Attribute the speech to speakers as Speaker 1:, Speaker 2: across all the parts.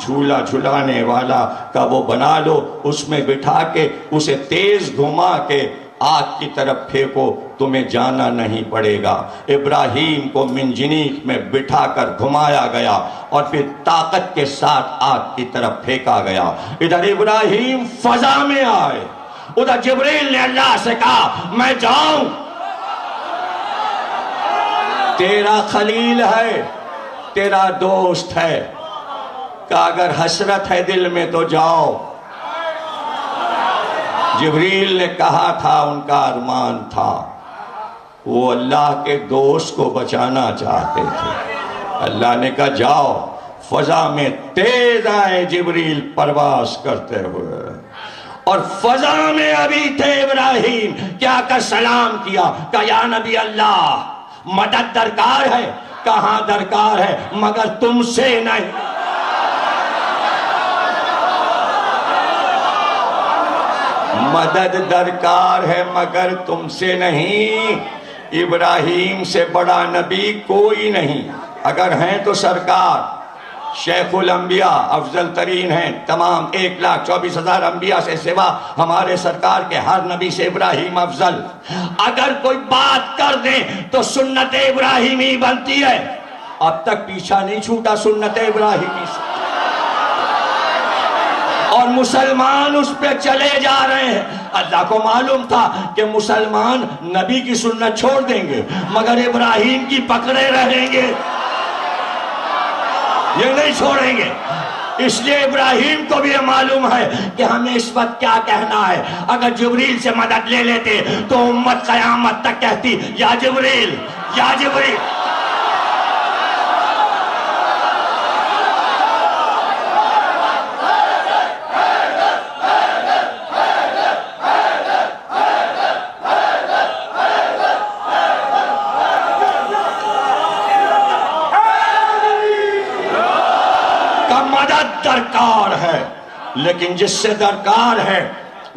Speaker 1: جھولا جھلانے والا کا وہ بنا لو، اس میں بٹھا کے اسے تیز گھما کے آگ کی طرف پھینکو، تمہیں جانا نہیں پڑے گا۔ ابراہیم کو منجنیق میں بٹھا کر گھمایا گیا اور پھر طاقت کے ساتھ آگ کی طرف پھینکا گیا۔ ادھر ابراہیم فضا میں آئے، ادھر جبریل نے اللہ سے کہا میں جاؤں، تیرا خلیل ہے، تیرا دوست ہے، کہ اگر حسرت ہے دل میں تو جاؤ۔ جبریل نے کہا تھا، ان کا ارمان تھا، وہ اللہ کے دوست کو بچانا چاہتے تھے۔ اللہ نے کہا جاؤ۔ فضا میں تیز آئے جبریل پرواز کرتے ہوئے، اور فضا میں ابھی تھے ابراہیم، کیا کر سلام کیا، کہ یا نبی اللہ مدد درکار ہے، کہاں درکار ہے مگر تم سے نہیں۔ مدد درکار ہے مگر تم سے نہیں۔ ابراہیم سے بڑا نبی کوئی نہیں، اگر ہیں تو سرکار شیخ الانبیاء افضل ترین ہیں، تمام 1,24,000 انبیاء سے سوا ہمارے سرکار کے ہر نبی سے ابراہیم افضل۔ اگر کوئی بات کر دیں تو سنت ابراہیمی بنتی ہے، اب تک پیچھا نہیں چھوٹا سنت ابراہیمی سے، اور مسلمان اس پہ چلے جا رہے ہیں۔ اللہ کو معلوم تھا کہ مسلمان نبی کی سنت چھوڑ دیں گے مگر ابراہیم کی پکڑے رہیں گے، یہ نہیں چھوڑیں گے۔ اس لیے ابراہیم کو بھی یہ معلوم ہے کہ ہمیں اس وقت کیا کہنا ہے۔ اگر جبریل سے مدد لے لیتے تو امت قیامت تک کہتی یا جبریل یا جبریل۔ درکار ہے، لیکن جس سے درکار ہے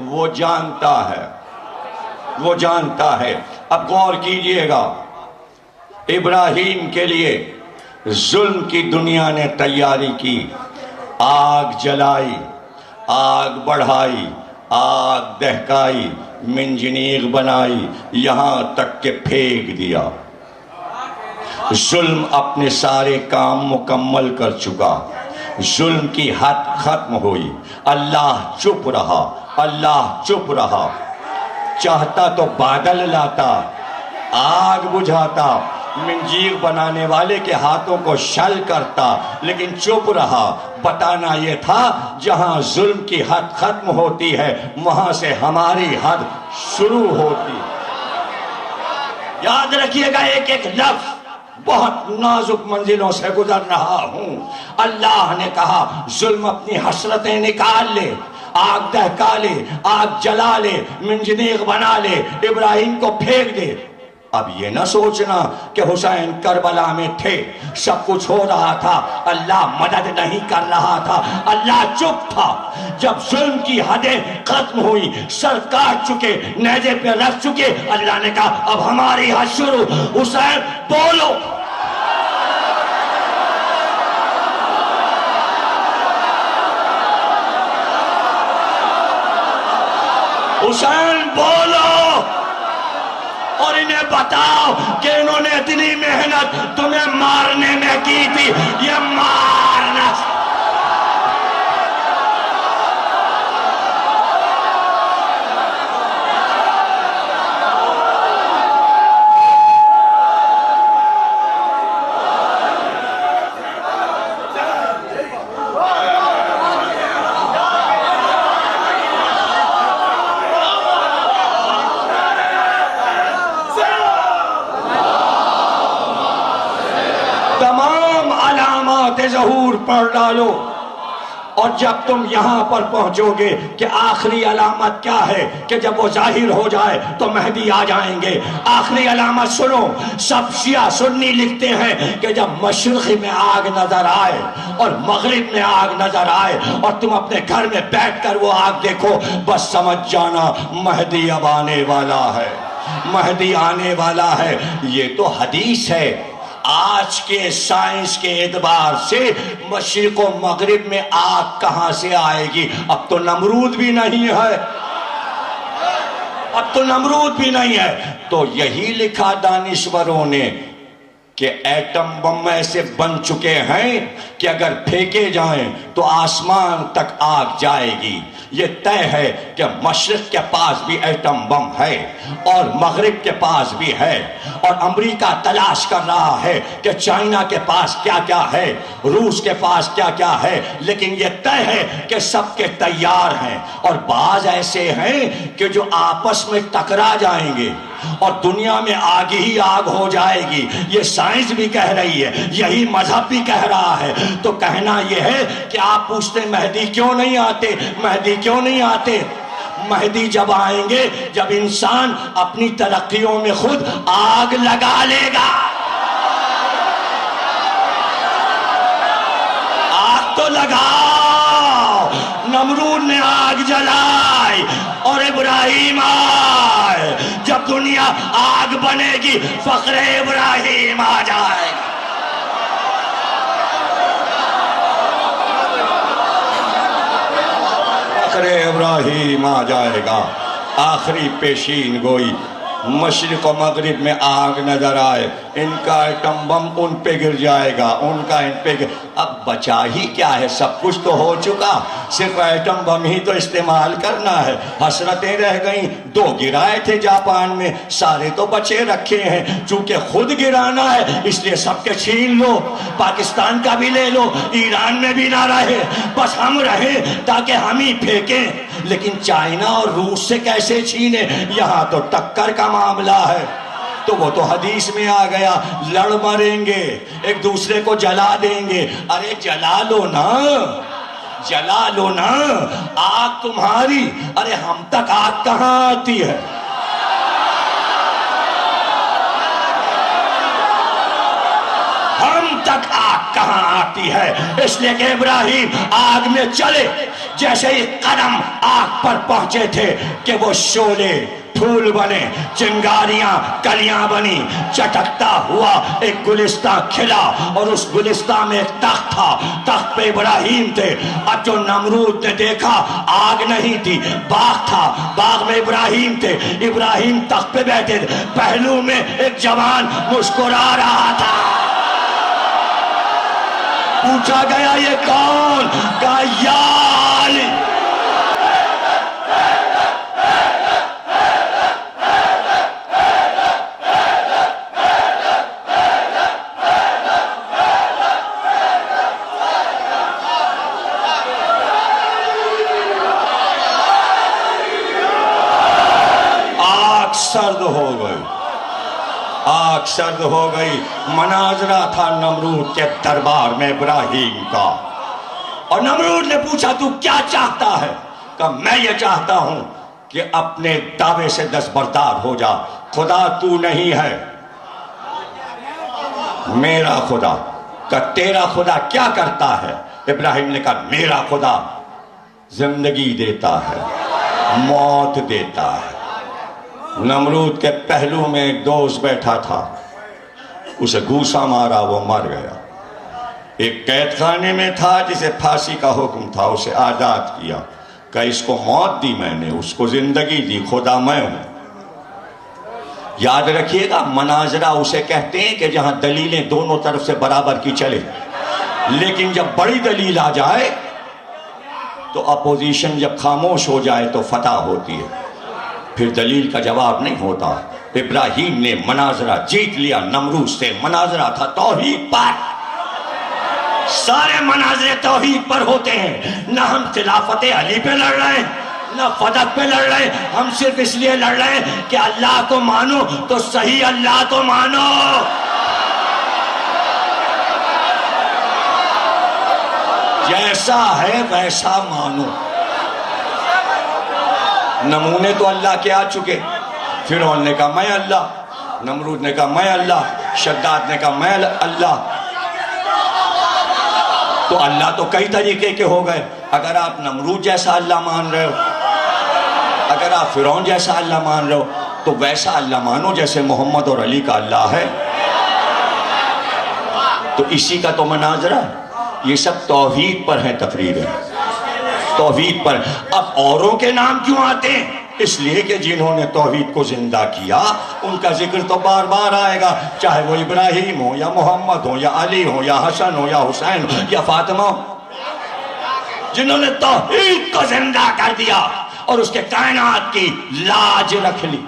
Speaker 1: وہ جانتا ہے، وہ جانتا ہے۔ اب غور کیجئے گا، ابراہیم کے لیے ظلم کی دنیا نے تیاری کی، آگ جلائی، آگ بڑھائی، آگ دہکائی، منجنیق بنائی، یہاں تک کہ پھینک دیا۔ ظلم اپنے سارے کام مکمل کر چکا، ظلم کی حد ختم ہوئی، اللہ چپ رہا، اللہ چپ رہا۔ چاہتا تو بادل لاتا، آگ بجھاتا، منجیق بنانے والے کے ہاتھوں کو شل کرتا، لیکن چپ رہا۔ بتانا یہ تھا جہاں ظلم کی حد ختم ہوتی ہے وہاں سے ہماری حد شروع ہوتی۔ یاد رکھیے گا ایک ایک لفظ، بہت نازک منزلوں سے گزر رہا ہوں۔ اللہ نے کہا ظلم اپنی حسرتیں نکال لے، آگ دہکا لے، آگ جلا لے، منجنیق بنا لے، ابراہیم کو پھینک دے۔ اب یہ نہ سوچنا کہ حسین کربلا میں تھے، سب کچھ ہو رہا تھا، اللہ مدد نہیں کر رہا تھا، اللہ چپ تھا۔ جب ظلم کی حدیں ختم ہوئی، سر کاٹ چکے، نیزے پہ رکھ چکے، اللہ نے کہا اب ہماری حد شروع۔ حسین بولو، حسین بولو، اور انہیں بتاؤ کہ انہوں نے اتنی محنت تمہیں مارنے میں کی تھی، یہ مارنا۔ ظہور پڑھ ڈالو، اور جب تم یہاں پر پہنچو گے کہ آخری علامت کیا ہے کہ جب وہ ظاہر ہو جائے تو مہدی آ جائیں گے۔ آخری علامت سنو، سب شیعہ سنی لکھتے ہیں کہ جب مشرق میں آگ نظر آئے اور مغرب میں آگ نظر آئے اور تم اپنے گھر میں بیٹھ کر وہ آگ دیکھو، بس سمجھ جانا مہدی اب آنے والا ہے، مہدی آنے والا ہے۔ یہ تو حدیث ہے، آج کے سائنس کے اعتبار سے مشرق و مغرب میں آگ کہاں سے آئے گی؟ اب تو نمرود بھی نہیں ہے، اب تو نمرود بھی نہیں ہے۔ تو یہی لکھا دانشوروں نے کہ ایٹم بم ایسے بن چکے ہیں کہ اگر پھینکے جائیں تو آسمان تک آگ جائے گی۔ یہ طے ہے کہ مشرق کے پاس بھی ایٹم بم ہے اور مغرب کے پاس بھی ہے، اور امریکہ تلاش کر رہا ہے کہ چائنا کے پاس کیا کیا ہے، روس کے پاس کیا کیا ہے، لیکن یہ طے ہے کہ سب کے تیار ہیں۔ اور بعض ایسے ہیں کہ جو آپس میں ٹکرا جائیں گے اور دنیا میں آگ ہی آگ ہو جائے گی۔ یہ سائنس بھی کہہ رہی ہے، یہی مذہب بھی کہہ رہا ہے۔ تو کہنا یہ ہے کہ آپ پوچھتے مہدی کیوں نہیں آتے، مہدی کیوں نہیں آتے؟ مہدی جب آئیں گے جب انسان اپنی ترقیوں میں خود آگ لگا لے گا۔ آگ تو لگاؤ، نمرود نے آگ جلائی اور ابراہیم آئے۔ جب دنیا آگ بنے گی فخر ابراہیم آ جائے گا۔ فخر ابراہیم آ جائے گا۔ آخری پیشین گوئی، مشرق و مغرب میں آگ نظر آئے، ان کا ایٹم بم ان پہ گر جائے گا، ان کا ان پہ گر۔ اب بچا ہی کیا ہے؟ سب کچھ تو ہو چکا، صرف ایٹم بم ہی تو استعمال کرنا ہے۔ حسرتیں رہ گئیں، 2 گرائے تھے جاپان میں، سارے تو بچے رکھے ہیں۔ چونکہ خود گرانا ہے اس لیے سب کے چھین لو، پاکستان کا بھی لے لو، ایران میں بھی نہ رہے، بس ہم رہیں تاکہ ہم ہی پھینکیں۔ لیکن چائنا اور روس سے کیسے چھینے؟ یہاں تو ٹکر کا معاملہ ہے۔ تو وہ تو حدیث میں آ گیا، لڑ مریں گے، ایک دوسرے کو جلا دیں گے۔ ارے جلا لو نا، جلا لو نا، آگ تمہاری، ارے ہم تک آگ کہاں آتی ہے؟ ہم تک آگ کہاں آتی ہے؟ اس لیے کہ ابراہیم آگ میں چلے، جیسے ہی قدم آگ پر پہنچے تھے کہ وہ شعلے پھول بنے، چنگاریاں کلیاں بنی، چٹکتا ہوا ایک گلستہ کھلا، اور اس گلستہ میں ایک تخت تھا، تخت پہ ابراہیم تھے۔ اب جو نمرود نے دیکھا آگ نہیں تھی، باغ تھا، باغ میں ابراہیم تھے، ابراہیم تخت پہ بیٹھے تھے، پہلو میں ایک جوان مسکرا رہا تھا۔ پوچھا گیا یہ کون؟ کہا یا علی۔ سرد ہو گئی، آگ سرد ہو گئی۔ مناظرہ تھا نمرود کے دربار میں ابراہیم کا، اور نمرود نے پوچھا تو کیا چاہتا ہے؟ کہ میں یہ چاہتا ہوں کہ اپنے دعوے سے دستبردار ہو جا، خدا تو نہیں ہے، میرا خدا۔ کہ تیرا خدا کیا کرتا ہے؟ ابراہیم نے کہا میرا خدا زندگی دیتا ہے، موت دیتا ہے۔ نمرود کے پہلو میں ایک دوست بیٹھا تھا، اسے گھوسا مارا، وہ مر گیا۔ ایک قید خانے میں تھا جسے پھانسی کا حکم تھا، اسے آزاد کیا۔ کہ اس کو موت دی میں نے، اس کو زندگی دی، خدا میں ہوں۔ یاد رکھیے گا، مناظرہ اسے کہتے ہیں کہ جہاں دلیلیں دونوں طرف سے برابر کی چلے، لیکن جب بڑی دلیل آ جائے تو اپوزیشن جب خاموش ہو جائے تو فتح ہوتی ہے، پھر دلیل کا جواب نہیں ہوتا۔ ابراہیم نے مناظرہ جیت لیا نمرود سے۔ مناظرہ تھا توحید پر، سارے مناظرے توحید پر ہوتے ہیں۔ نہ ہم خلافت علی پہ لڑ رہے ہیں، نہ فدق پہ لڑ رہے ہیں، ہم صرف اس لیے لڑ رہے ہیں کہ اللہ کو مانو تو صحیح اللہ کو مانو۔ جیسا ہے ویسا مانو۔ نمونے تو اللہ کے آ چکے، فرعون نے کہا میں اللہ، نمرود نے کہا میں اللہ، شداد نے کہا میں اللہ۔ تو اللہ تو کئی طریقے کے ہو گئے۔ اگر آپ نمرود جیسا اللہ مان رہے ہو، اگر آپ فرعون جیسا اللہ مان رہے ہو، تو ویسا اللہ مانو جیسے محمد اور علی کا اللہ ہے۔ تو اسی کا تو مناظرہ ہے. یہ سب توحید پر ہیں تقریریں، توحید پر. اب اوروں کے نام کیوں آتے ہیں؟ اس لیے کہ جنہوں نے توحید کو زندہ کیا ان کا ذکر تو بار بار آئے گا، چاہے وہ ابراہیم ہو یا محمد ہو یا علی ہو یا حسن ہو یا حسین ہو یا فاطمہ ہو. جنہوں نے توحید کو زندہ کر دیا اور اس کے کائنات کی لاج رکھ لی.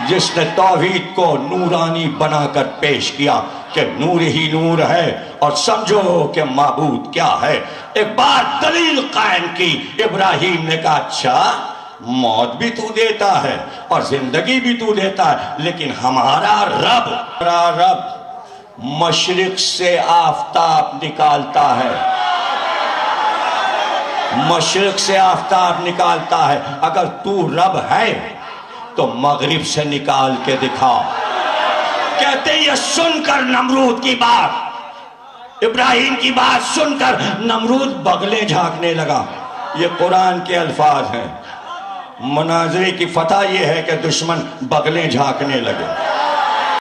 Speaker 1: جس نے توحید کو نورانی بنا کر پیش کیا کہ نور ہی نور ہے اور سمجھو کہ معبود کیا ہے. ایک بار دلیل قائم کی. ابراہیم نے کہا اچھا موت بھی تو دیتا ہے اور زندگی بھی تو دیتا ہے، لیکن ہمارا رب مشرق سے آفتاب نکالتا ہے، مشرق سے آفتاب نکالتا ہے. اگر تو رب ہے تو مغرب سے نکال کے دکھا. کہتے یہ سن کر نمرود کی بات، ابراہیم کی بات سن کر نمرود بغلیں جھانکنے لگا. یہ قرآن کے الفاظ ہیں. مناظرے کی فتح یہ ہے کہ دشمن بغلیں جھانکنے لگے.